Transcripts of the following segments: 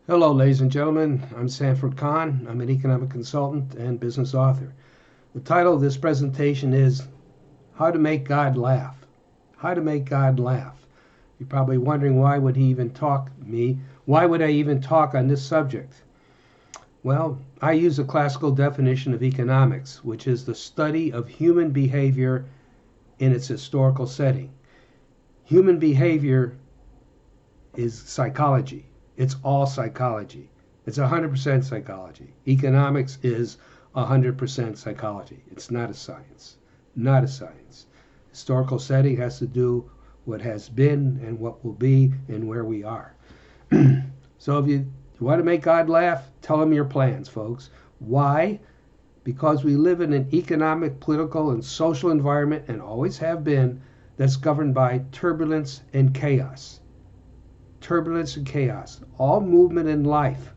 Hello, ladies and gentlemen. I'm Sanford Kahn. I'm an economic consultant and business author. The title of this presentation is How to Make God Laugh. How to Make God Laugh. You're probably wondering why would he even talk to me? Why would I even talk on this subject? Well, I use a classical definition of economics, which is the study of human behavior in its historical setting. Human behavior is psychology. It's all psychology. It's 100% psychology. Economics is 100% psychology. It's not a science. Not a science. Historical setting has to do what has been and what will be and where we are. So if you want to make God laugh, tell him your plans, folks. Why? Because we live in an economic, political, and social environment, and always have been, that's governed by turbulence and chaos. Turbulence and chaos. All movement in life,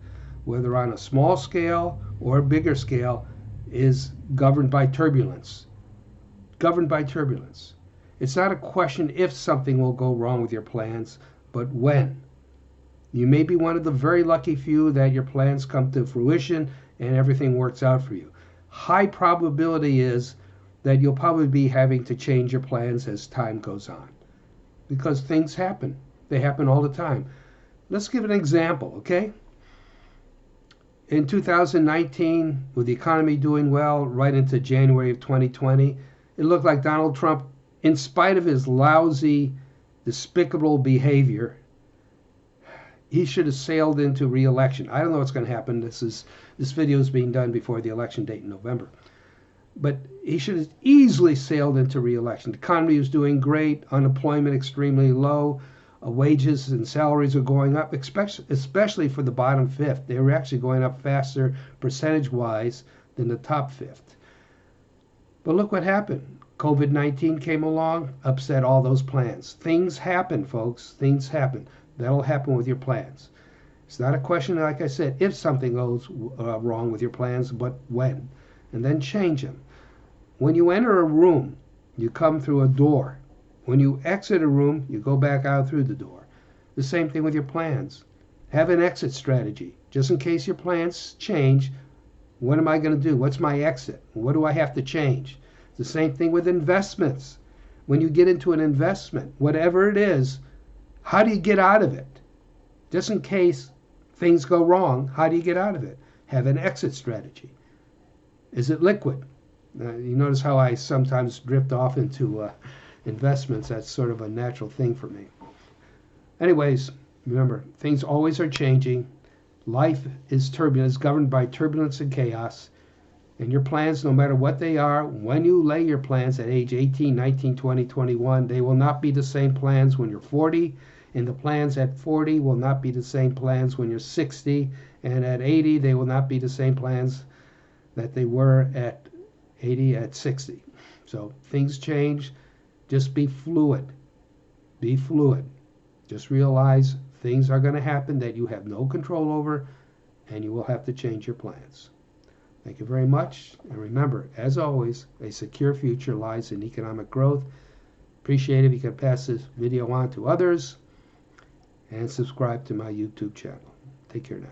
whether on a small scale or a bigger scale, is governed by turbulence. Governed by turbulence. It's not a question if something will go wrong with your plans, but when. You may be one of the very lucky few that your plans come to fruition and everything works out for you. High probability is that you'll probably be having to change your plans as time goes on, because things happen. They happen all the time. Let's give an example, okay? In 2019, with the economy doing well right into January of 2020, it looked like Donald Trump, in spite of his lousy, despicable behavior, he should have sailed into re-election. I don't know what's going to happen. This video is being done before the election date in November. But he should have easily sailed into re-election. The economy was doing great, unemployment extremely low, wages and salaries are going up, especially for the bottom fifth. They were actually going up faster percentage-wise than the top fifth. But look what happened. COVID-19 came along, upset all those plans. Things happen, folks. Things happen. That'll happen with your plans. It's not a question, like I said, if something goes wrong with your plans, but when. And then change them. When you enter a room, you come through a door. When you exit a room, you go back out through the door. The same thing with your plans. Have an exit strategy. Just in case your plans change, what am I going to do? What's my exit? What do I have to change? The same thing with investments. When you get into an investment, whatever it is, how do you get out of it? Just in case things go wrong, how do you get out of it? Have an exit strategy. Is it liquid? You notice how I sometimes drift off into investments. That's sort of a natural thing for me. Anyways, remember, things always are changing. Life is turbulent, is governed by turbulence and chaos. And your plans, no matter what they are, when you lay your plans at age 18, 19, 20, 21, they will not be the same plans when you're 40. And the plans at 40 will not be the same plans when you're 60. And at 80, they will not be the same plans that they were at 80, at 60. So things change. Just be fluid. Be fluid. Just realize things are going to happen that you have no control over, and you will have to change your plans. Thank you very much. And remember, as always, a secure future lies in economic growth. Appreciate it if you can pass this video on to others, and subscribe to my YouTube channel. Take care now.